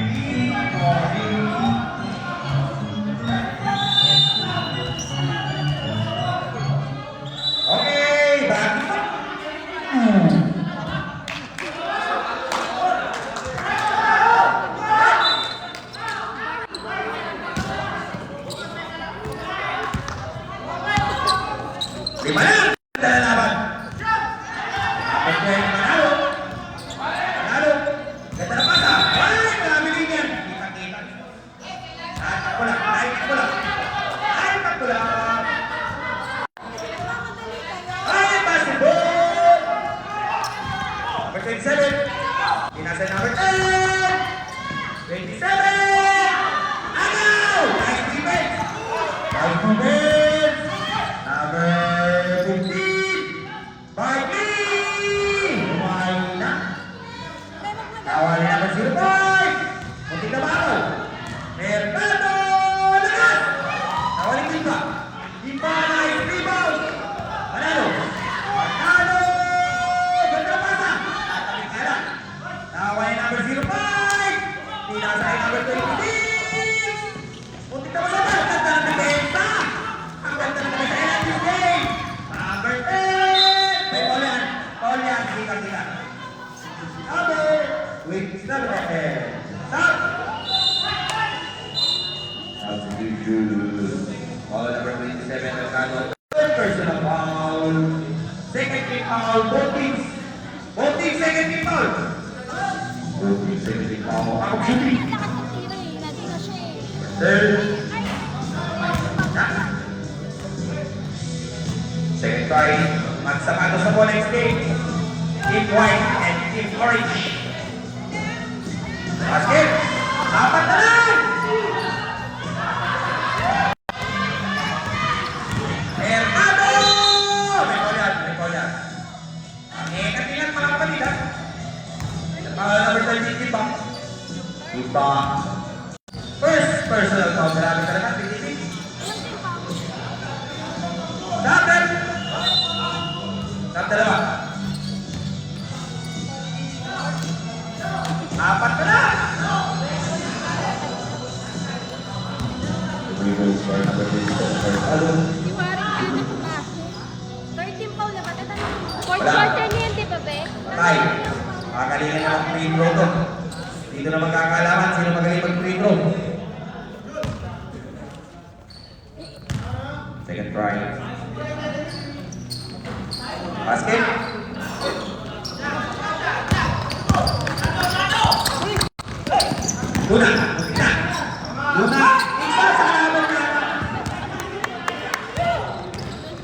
okay, back. Lima na! Ganda na laban! Kapit ko yung manalo! Manalo! Ganda na pasa! Ay! Marami din yan! Kita-kita! Nahitak ko lang! Nahitak ko lang! Nahitak ko lang! Ay! Basketball! Number 27! Pinasa number 10! 27! Agaw! Nice defense! Nice defense! Number 15! Barkley! Kumain na! Awal na ng 05! Muntik na bago! Mercado! Lakas! Nawali Timba! Timba nice rebound! Manalo! Manalo! Ganda na pasa! Tatapit ka lang! Nawali number 05! Pinasay number 26! Muntik na masama! Ganda na depensa! Ang ganda na depensa ng this game! Number 10! May paul yan! Paul yan! Kita-kita! Sabi! Wait, stop it! Stop! Foul number 27, Mercado. Third personal foul. Second team foul, both teams. Both teams, second team foul. Both teams, second team foul. Ako shooting. Lakas ng tira eh. Nandito na siya eh. Third. Second try. Magsapatos na po next game. Team White and Team Orange. Basket. Apat na lang. Mercado! May call yan, may call yan. Ang katilan mga kapatid ha. Number 13, Timba. Timba. First personal foul. Marami ka naman, Pilipin. Double! Top dalawa. Apat na lang! Di ba rin ano ko ba? 13 foul na ba? Fourth quarter na yan, di ba, be? Patay. Makakalingan na ang free throw to. Dito na magkakalaman sino magaling mag-free throw. Second try. Basket. Luna. Luna. Isa sa laban na.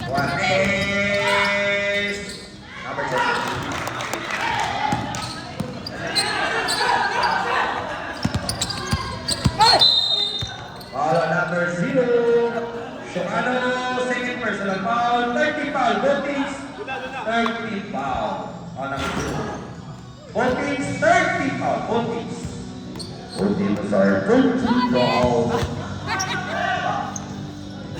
Juarez. Number 7. Foul on number 0. Shokano, second personal foul. 30 foul. Both teams. 30 foul. On number 0. Both teams, 30 foul. Both teams. Both teams are 30 foul.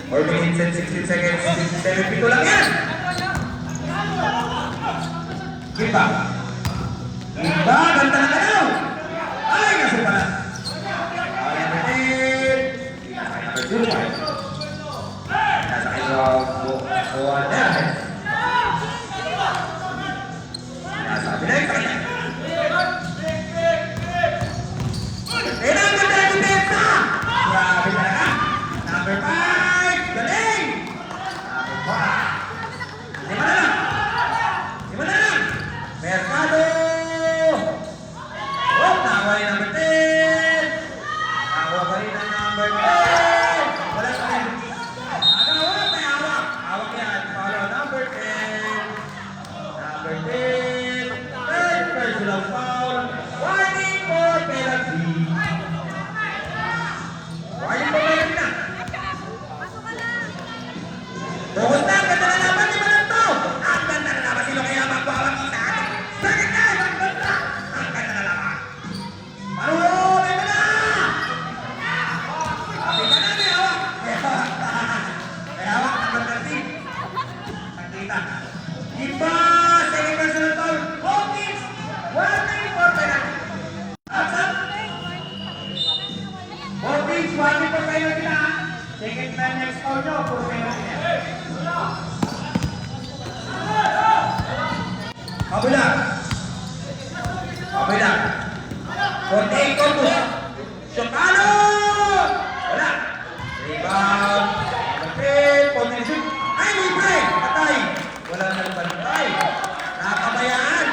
4 minutes and 16 seconds. 57 pito lang yan. Kimba. Kimba, ganda na kayo. Ay, kaso pala. Number 10. Number 2. Nasa kayo buwan na. Nasabi na yung kanya. Pero ang ganda ng depensa. Grabe talaga. Number 5. Galing. Number 5. Lima na lang. Lima na lang. Mercado. Oh, nakuha rin number 10. Nakuha pa rin ang number 10. Wala Kabila. Kabila. 48 Corpus. Shotano! Wala. Rebound. Kapit. 40 shoot. Ay, libre. Patay. Wala nang bantay. Nakabayaan.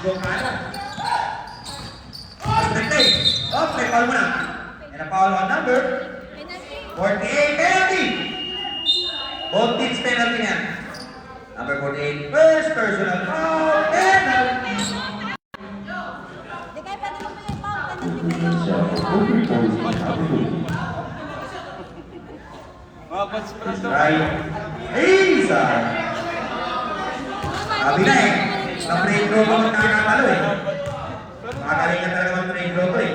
Shotano. Protect. Oh, may foul mo na. And a foul on number Penalty. 48 penalty. Both teams penalty niya. Number 48, first personal foul, penalty. Di kayo pwede mo yung foul. Penalty kayo. Mga bats pa na Right. Isa. Sabi na eh, sa free throw ko magkakapalo eh. Makagaling ka talaga ng free throw ko eh.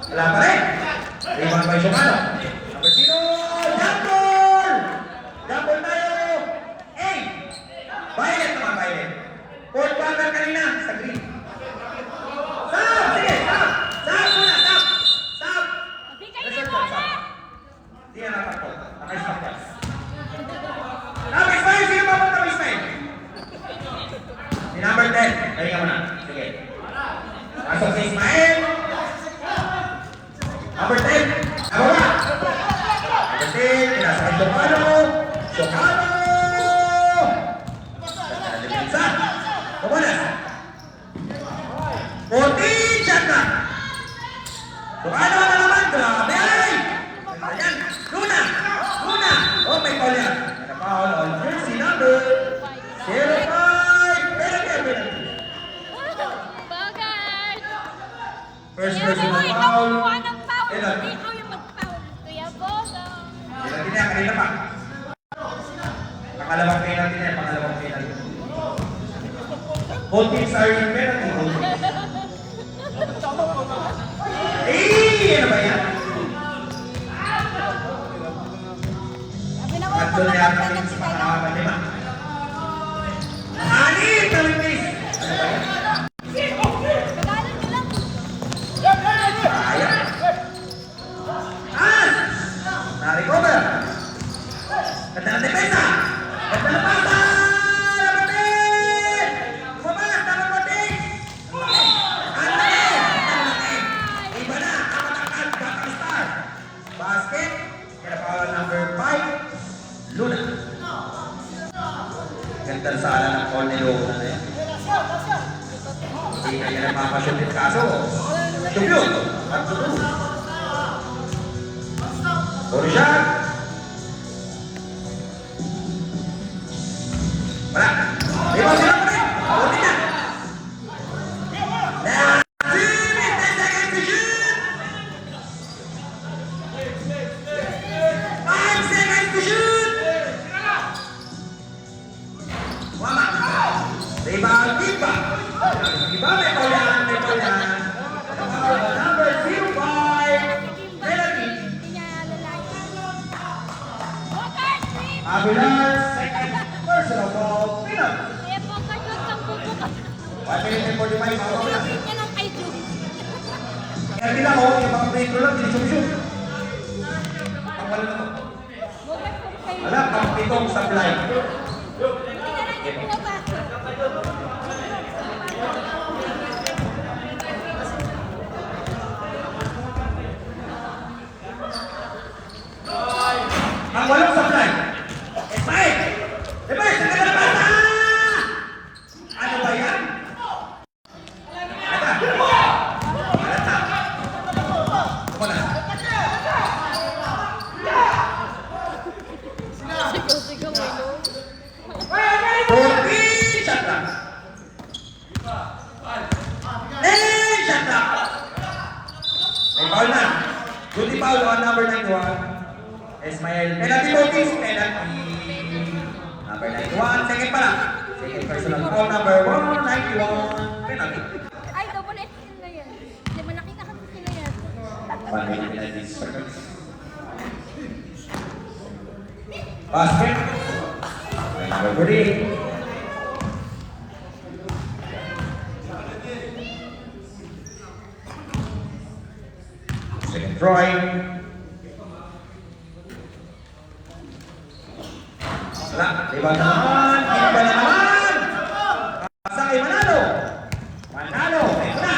Wala pa rin. Rebound by Shomano. Number 0, Jambol! Jambol tayo! Eh! Violet naman, Violet. Fourth quarter kanina sa green. Stop! Sige, stop! Stop muna, stop! Stop! Di kayo na bola. Hindi na natakot. Naka-stop yan. Naka-Ismail! Sino ba punta mo, Ismail? Si number 10. Kaya ka muna. Sige. Pasok si Ismail. Number 10. Nababa. Number 10. Pinasakay Shokano. Shokano! Depensa. Pumalas. 14. Shot na. Shokano na naman. Grabe! Ayan. Luna. Luna. Oh, may foul yan. May foul on jersey number 05. Penalty. Bogart. First Kaya personal naman, ikaw foul. kumuha ng foul. Penalty. Hindi ikaw yung mag-foul. Kuya Bogart. Penalty niya, kanina pa. Pangalawang penalty niya, pangalawang penalty. Both teams are in penalty. Both teams. Ano ba yan? Sabi na mo, Tatlo na yata pag-penalty teams, kayo. mga lima. Anin! Tawitis! Ano ba yan? Kagalan nyo lang. Sayang. Na-recover. Ganda ng depensa. Ganda ng pasa. Labatin! Bumabas, labatin! Ang laki! Ang laki! Iba na, kapatakal, Backstar. Basket, kinapawa number 5, Luna. Ganda sa ala ng call ni Luna na yan. Hindi kanya nagpapashoot kaso. Shoot! At shoot! Puro shot! Wala! Di ba sila pa rin? Buti na! Last 10 seconds to shoot! 5 seconds to shoot! Wama! Rebound, Diba! Diba may paulan, may paulan. Number 05, Melody. Hindi niya lalaki. Bogart, please. Aguilar, second personal foul, penalty. Kuya Bogart, huwag kang bubukas. 1 minute and 45, mga kabila. Ayusin niya lang kay Julie. Kaya tila ko, yung mga free throw lang, dinisubsub. Ang wala na. Bogart, kung kayo. Wala, pang pitong supply. Hindi na lang niya pumapasok. Ang walang supply. Esmael! Esmael, saan ka na bata? Ano ba yan? Ata. Alata. Kumuna. Sigaw-sigaw, ano? 14 shot lang. 10 shot lang. May foul na. Duty foul on number 91. Ismael. Penalty bookings. Penalty. Number 91. Second pa lang. Second personal foul number 191. Penalty. Ay, double F na yan. Hindi, malaki na kasi sila yan. One minute penalty seconds. Basket. Number 48. Second try. Wala. Diba naman? Iba na naman! Pasay, Manalo! Manalo! Ito na!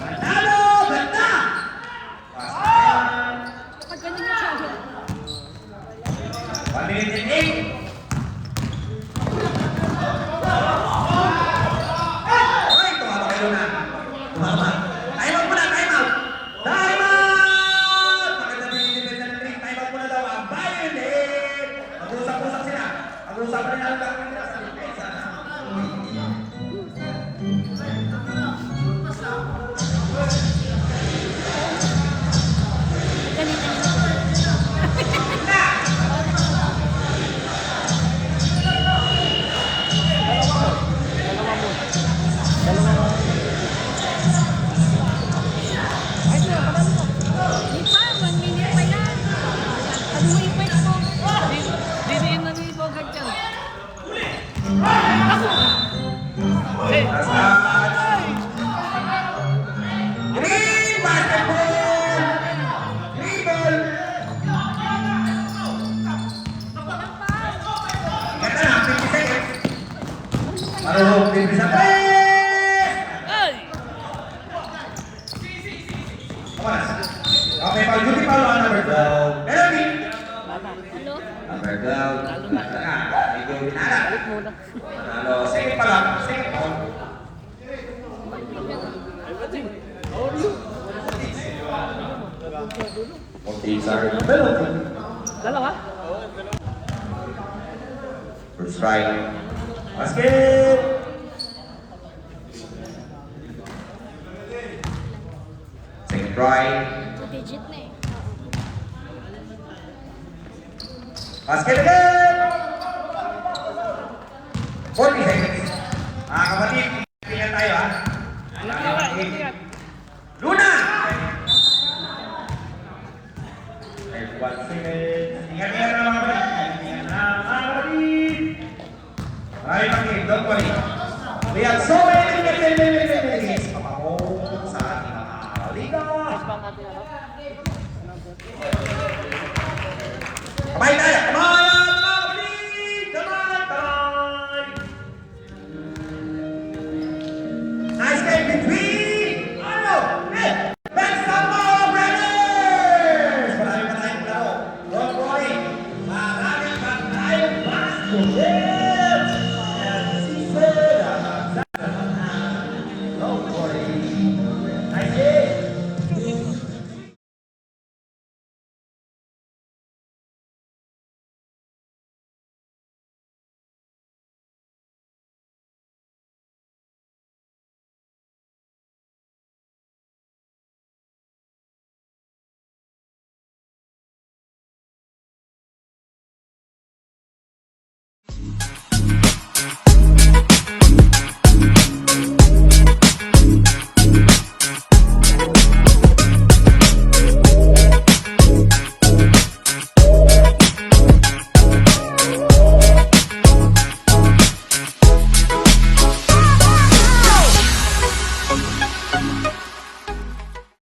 Manalo! Ganda! Pasay! Pag ganun na siya. 1 minute and 8. Ay, tumama kayo na. Tumama. Time out muna, time out. Time out! Bakit na binibigyan ng 3? Time out muna daw. Ang violet! Mag-usap-usap sila. Mag-usap rin ang gagawin nila sa depensa. Ganito. Di pa, 1 minute pa yan. Ano mo yung pwede mo? Didiin na ni Bogart yan. Basta. Green basketball! Green ball! Ganda na, 50 seconds. Marunong, 50 sa 3! Ay! Come on. Okay, pag duty foul on number 12. Penalty! Hello? Number 12. Ganda na. Medyo binala. Manalo. Second pa lang. Second foul. Okay, sorry. Penalty. Dalawa? First strike. Basket! Second try. 2 digit na eh. Basket again! 40 seconds. Mga kapatid, tingnan tayo ha. Mga kapatid. Luna! 1 second. Ingat-ingat na mga kapatid. Ingat na mga kapatid. Maraming pakit, don't worry. We have so many